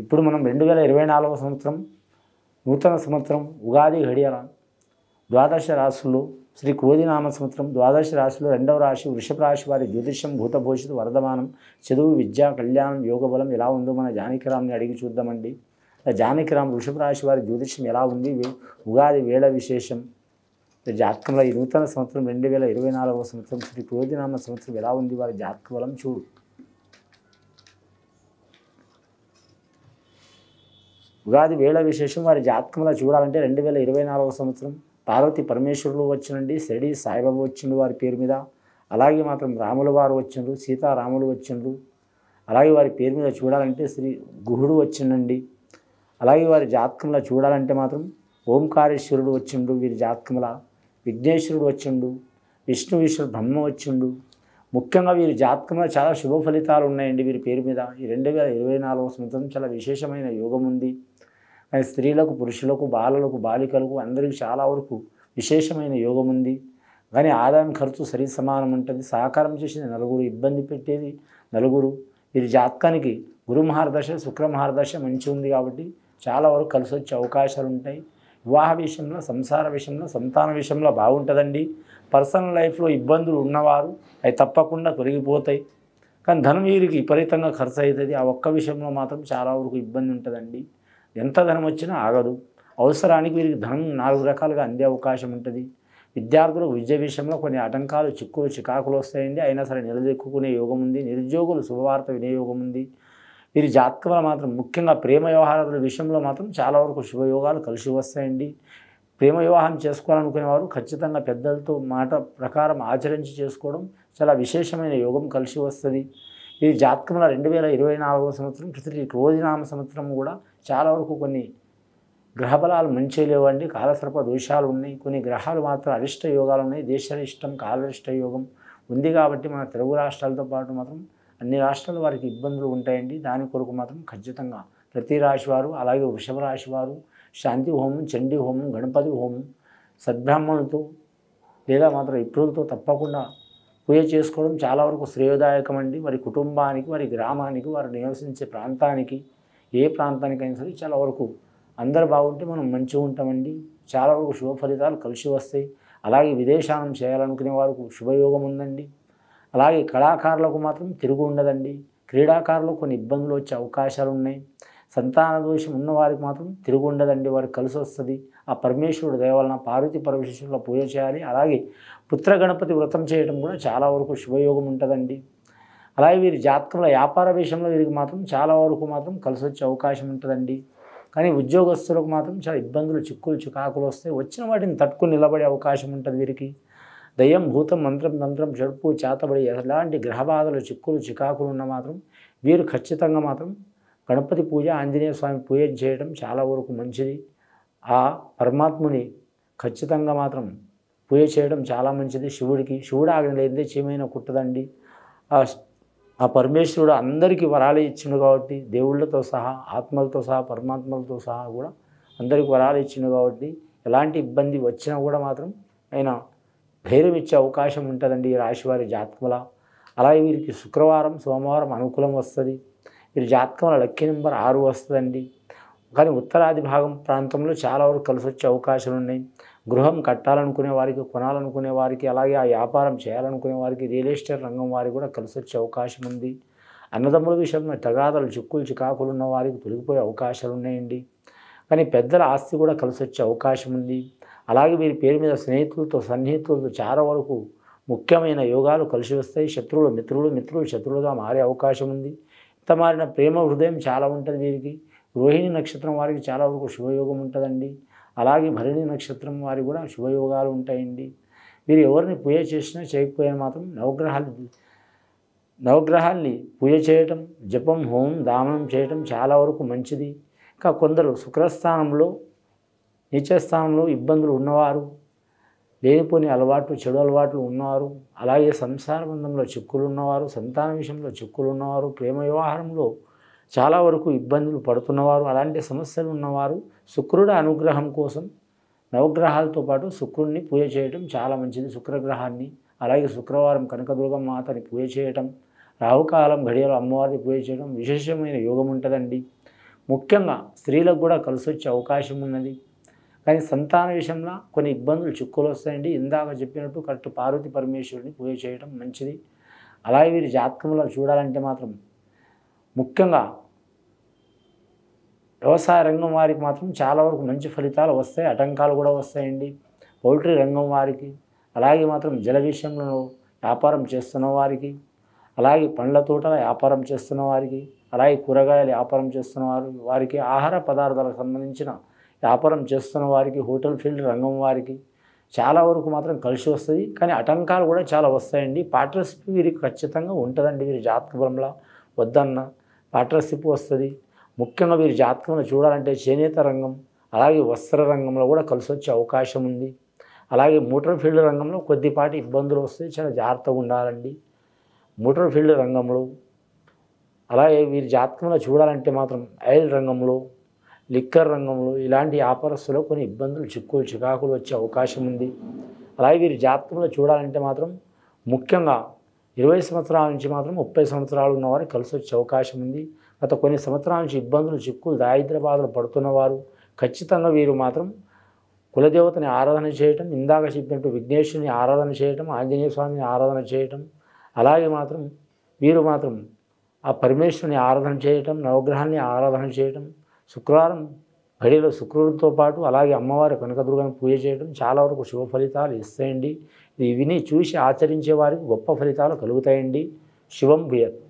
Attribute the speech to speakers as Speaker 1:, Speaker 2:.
Speaker 1: ఇప్పుడు మనం 2024వ సంవత్సరం నూతన సంవత్సరం ఉగాది ఘడియల ద్వాదశ రాశుల్లో శ్రీ క్రోధినామ సంవత్సరం ద్వాదశ రాశిలో 2వ రాశి వృషభ రాశి వారి జ్యోతిష్యం భూతభవిష్యత్తు వర్ధమానం చదువు విద్య కళ్యాణం యోగబలం ఎలా ఉందో మన జానకిరామ్ని అడిగి చూద్దామండి. జానకిరామ్ వృషభ రాశి వారి జ్యోతిష్యం ఎలా ఉంది, ఉగాది వేళ విశేషం, జాతకంలో ఈ నూతన సంవత్సరం 2024వ సంవత్సరం శ్రీ క్రోధినామ సంవత్సరం ఎలా ఉంది, వారి జాతక బలం చూడు. ఉగాది వేళ విశేషం వారి జాతకంలో చూడాలంటే 2024వ సంవత్సరం పార్వతి పరమేశ్వరులు వచ్చినండి, షిరిడి సాయిబాబా వచ్చిండు వారి పేరు మీద, అలాగే మాత్రం రాముల వారు వచ్చిండ్రు, సీతారాములు వచ్చిండ్రు, అలాగే వారి పేరు మీద చూడాలంటే శ్రీ గుహుడు వచ్చిండండి. అలాగే వారి జాతకంలో చూడాలంటే మాత్రం ఓంకారేశ్వరుడు వచ్చిండు, వీరి జాతకంలో విఘ్నేశ్వరుడు వచ్చిండు, విష్ణువీశ్వరుడు బ్రహ్మ వచ్చిండు. ముఖ్యంగా వీరి జాతకంలో చాలా శుభ ఫలితాలు ఉన్నాయండి వీరి పేరు మీద. ఈ 2024వ సంవత్సరం చాలా విశేషమైన యోగం ఉంది. కానీ స్త్రీలకు పురుషులకు బాలలకు బాలికలకు అందరికీ చాలా వరకు విశేషమైన యోగం ఉంది. కానీ ఆదాయం ఖర్చు సరి సమానం ఉంటుంది. సహకారం చేసేది నలుగురు, ఇబ్బంది పెట్టేది నలుగురు. వీరి జాతకానికి గురు మహారదశ శుక్ర మహారదశ మంచి ఉంది కాబట్టి చాలా వరకు కలిసి వచ్చే అవకాశాలు ఉంటాయి. వివాహ విషయంలో, సంసార విషయంలో, సంతాన విషయంలో బాగుంటుందండి. పర్సనల్ లైఫ్లో ఇబ్బందులు ఉన్నవారు అవి తప్పకుండా తొలగిపోతాయి. కానీ ధనం వీరికి విపరీతంగా ఖర్చు అవుతుంది. ఆ ఒక్క విషయంలో మాత్రం చాలా వరకు ఇబ్బంది ఉంటుందండి. ఎంత ధనం వచ్చినా ఆగదు. అవసరానికి వీరికి ధనం 4 రకాలుగా అందే అవకాశం ఉంటుంది. విద్యార్థులకు విద్య విషయంలో కొన్ని ఆటంకాలు, చిక్కులు, చికాకులు వస్తాయండి. అయినా సరే నిలదొక్కునే యోగం ఉంది. నిరుద్యోగులు శుభవార్త వినే యోగం ఉంది. వీరి జాతకంలో మాత్రం ముఖ్యంగా ప్రేమ వ్యవహారాల విషయంలో మాత్రం చాలా వరకు శుభయోగాలు కలిసి వస్తాయండి. ప్రేమ వివాహం చేసుకోవాలనుకునే వారు ఖచ్చితంగా పెద్దలతో మాట ప్రకారం ఆచరించి చేసుకోవడం చాలా విశేషమైన యోగం కలిసి వస్తుంది. ఈ జాతకంలో 2024వ సంవత్సరం శ్రీ క్రోధినామ సంవత్సరం కూడా చాలా వరకు కొన్ని గ్రహబలాలు మంచి లేవండి. కాలసర్ప దోషాలు ఉన్నాయి. కొన్ని గ్రహాలు మాత్రం అరిష్ట యోగాలు ఉన్నాయి. దేశారిష్టం కాలరిష్ట యోగం ఉంది కాబట్టి మన తెలుగు రాష్ట్రాలతో పాటు మాత్రం అన్ని రాష్ట్రాల వారికి ఇబ్బందులు ఉంటాయండి. దాని కొరకు మాత్రం ఖచ్చితంగా ప్రతి రాశి వారు, అలాగే వృషభ రాశి వారు శాంతి హోమం, చండీ హోమం, గణపతి హోమం సద్బ్రాహ్మణులతో లేదా మాత్రం ఇతరులతో తప్పకుండా పూజ చేసుకోవడం చాలా వరకు శ్రేయోదాయకం అండి. వారి కుటుంబానికి, వారి గ్రామానికి, వారు నివసించే ప్రాంతానికి, ఏ ప్రాంతానికైనా సరే చాలా వరకు అందరు బాగుంటే మనం మంచిగా ఉంటామండి. చాలా వరకు శుభ ఫలితాలు కలిసి వస్తాయి. అలాగే విదేశానం చేయాలనుకునే వారికి శుభయోగం ఉందండి. అలాగే కళాకారులకు మాత్రం తిరుగు ఉండదండి. క్రీడాకారులకు కొన్ని ఇబ్బందులు వచ్చే అవకాశాలు ఉన్నాయి. సంతాన దోషం ఉన్నవారికి మాత్రం తిరుగు ఉండదండి, వారికి కలిసి వస్తుంది. ఆ పరమేశ్వరుడు దయ వలన పార్వతి పరమేశ్వరుల పూజ చేయాలి. అలాగే పుత్ర గణపతి వ్రతం చేయడం కూడా చాలా వరకు శుభయోగం ఉంటుందండి. అలాగే వీరి జాతకంలో వ్యాపార విషయంలో వీరికి మాత్రం చాలా వరకు మాత్రం కలిసి వచ్చే అవకాశం ఉంటుందండి. కానీ ఉద్యోగస్తులకు మాత్రం చాలా ఇబ్బందులు, చిక్కులు, చికాకులు వస్తాయి. వచ్చిన వాటిని తట్టుకుని నిలబడే అవకాశం ఉంటుంది వీరికి. దయ్యం, భూతం, మంత్రం, తంత్రం, జడుపు, చేతబడి ఎలాంటి గ్రహబాధలు, చిక్కులు, చికాకులు ఉన్న మాత్రం వీరు ఖచ్చితంగా మాత్రం గణపతి పూజ, ఆంజనేయ స్వామి పూజ చేయడం చాలా వరకు మంచిది. ఆ పరమాత్ముని ఖచ్చితంగా మాత్రం పూజ చేయడం చాలా మంచిది. శివుడు ఆజ్ఞ లేనిదే చీమైనా కుట్టదండి. ఆ పరమేశ్వరుడు అందరికీ వరాలు ఇచ్చిండు కాబట్టి, దేవుళ్ళతో సహా, ఆత్మలతో సహా, పరమాత్మలతో సహా కూడా అందరికీ వరాలు ఇచ్చిండు కాబట్టి ఎలాంటి ఇబ్బంది వచ్చినా కూడా మాత్రం ఆయన ధైర్యం ఇచ్చే అవకాశం ఉంటుందండి ఈ రాశివారి జాతకంలో. అలాగే వీరికి శుక్రవారం, సోమవారం అనుకూలం వస్తుంది. వీరి జాతకంలో లక్కీ నెంబర్ 6 వస్తుందండి. కానీ ఉత్తరాది భాగం ప్రాంతంలో చాలా వరకు కలిసి వచ్చే అవకాశాలు ఉన్నాయి. గృహం కట్టాలనుకునే వారికి, కొనాలనుకునే వారికి, అలాగే ఆ వ్యాపారం చేయాలనుకునే వారికి, రియల్ ఎస్టేట్ రంగం వారికి కూడా కలిసి వచ్చే అవకాశం ఉంది. అన్నదమ్ముల విషయంలో తగాదాలు, చిక్కులు, చికాకులు ఉన్న వారికి తొలగిపోయే అవకాశాలు ఉన్నాయండి. కానీ పెద్దల ఆస్తి కూడా కలిసి వచ్చే అవకాశం ఉంది. అలాగే వీరి పేరు మీద స్నేహితులతో, సన్నిహితులతో చాలా వరకు ముఖ్యమైన యోగాలు కలిసి వస్తాయి. శత్రువులు మిత్రులు, మిత్రులు శత్రువులుగా మారే అవకాశం ఉంది. ఇంత మారిన ప్రేమ హృదయం చాలా ఉంటుంది వీరికి. రోహిణి నక్షత్రం వారికి చాలా వరకు శుభయోగం ఉంటుందండి. అలాగే భరణి నక్షత్రం వారికి కూడా శుభయోగాలు ఉంటాయండి. వీరు ఎవరిని పూజ చేసినా చేయకపోయినా మాత్రం నవగ్రహాల్ని పూజ చేయటం, జపం, హోమం, దానం చేయటం చాలా వరకు మంచిది. ఇంకా కొందరు శుక్రస్థానంలో, నీచస్థానంలో ఇబ్బందులు ఉన్నవారు, లేనిపోని అలవాట్లు, చెడు అలవాట్లు ఉన్నవారు, అలాగే సంసార బంధంలో చిక్కులు ఉన్నవారు, సంతాన విషయంలో చిక్కులు ఉన్నవారు, ప్రేమ వ్యవహారంలో చాలా వరకు ఇబ్బందులు పడుతున్నవారు, అలాంటి సమస్యలు ఉన్నవారు శుక్రుడి అనుగ్రహం కోసం నవగ్రహాలతో పాటు శుక్రుడిని పూజ చేయటం చాలా మంచిది. శుక్రగ్రహాన్ని, అలాగే శుక్రవారం కనకదుర్గమ్మ మాతని పూజ చేయటం, రాహుకాలం ఘడియలు అమ్మవారిని పూజ చేయడం విశేషమైన యోగం ఉంటుందండి. ముఖ్యంగా స్త్రీలకు కూడా కలిసి వచ్చే అవకాశం ఉన్నది. కానీ సంతాన విషయంలో కొన్ని ఇబ్బందులు చిక్కులు వస్తాయండి. ఇందాక చెప్పినట్టు కరెక్ట్ పార్వతి పరమేశ్వరుని పూజ చేయడం మంచిది. అలాగే వీరి జాతకంలో చూడాలంటే మాత్రం ముఖ్యంగా వ్యవసాయ రంగం వారికి మాత్రం చాలా వరకు మంచి ఫలితాలు వస్తాయి, ఆటంకాలు కూడా వస్తాయండి. పౌల్ట్రీ రంగం వారికి, అలాగే మాత్రం జల విషయంలో వ్యాపారం చేస్తున్న వారికి, అలాగే పండ్ల తోటల వ్యాపారం చేస్తున్న వారికి, అలాగే కూరగాయల వ్యాపారం చేస్తున్న వారికి, ఆహార పదార్థాలకు సంబంధించిన వ్యాపారం చేస్తున్న వారికి, హోటల్ ఫీల్డ్ రంగం వారికి చాలా వరకు మాత్రం కలిసి వస్తుంది. కానీ ఆటంకాలు కూడా చాలా వస్తాయండి. పార్ట్నర్షిప్ వీరికి ఖచ్చితంగా ఉంటుందండి. వీరి జాతక బలంలో వద్దన్న పార్ట్నర్షిప్ వస్తుంది. ముఖ్యంగా వీరి జాతకంలో చూడాలంటే చేనేత రంగం, అలాగే వస్త్ర రంగంలో కూడా కలిసి వచ్చే అవకాశం ఉంది. అలాగే మోటార్ ఫీల్డ్ రంగంలో కొద్దిపాటి ఇబ్బందులు వస్తాయి, చాలా జాగ్రత్తగా ఉండాలండి మోటార్ ఫీల్డ్ రంగంలో. అలాగే వీరి జాతకంలో చూడాలంటే మాత్రం ఆయిల్ రంగంలో, లిక్కర్ రంగంలో ఇలాంటి వ్యాపారస్తులో కొన్ని ఇబ్బందులు, చిక్కులు, చికాకులు వచ్చే అవకాశం ఉంది. అలాగే వీరి జాతకంలో చూడాలంటే మాత్రం ముఖ్యంగా 20 సంవత్సరాల నుంచి మాత్రం 30 సంవత్సరాలు ఉన్నవారు కలిసి వచ్చే అవకాశం ఉంది. గత కొన్ని సంవత్సరాల నుంచి ఇబ్బందులు, చిక్కులు, దారిద్ర్య బాధలు పడుతున్నవారు ఖచ్చితంగా వీరు మాత్రం కులదేవతని ఆరాధన చేయటం, ఇందాక చెప్పినట్టు విఘ్నేశ్వరుని ఆరాధన చేయటం, ఆంజనేయ స్వామిని ఆరాధన చేయటం, అలాగే మాత్రం వీరు మాత్రం ఆ పరమేశ్వరుని ఆరాధన చేయటం, నవగ్రహాన్ని ఆరాధన చేయటం, శుక్రవారం ఘడిలో శుక్రుడితో పాటు అలాగే అమ్మవారి కనకదుర్గని పూజ చేయడం చాలా వరకు శుభ ఫలితాలు ఇస్తాయండి. ఇది విని చూసి ఆచరించే వారికి గొప్ప ఫలితాలు కలుగుతాయండి. శుభం భూయాత్.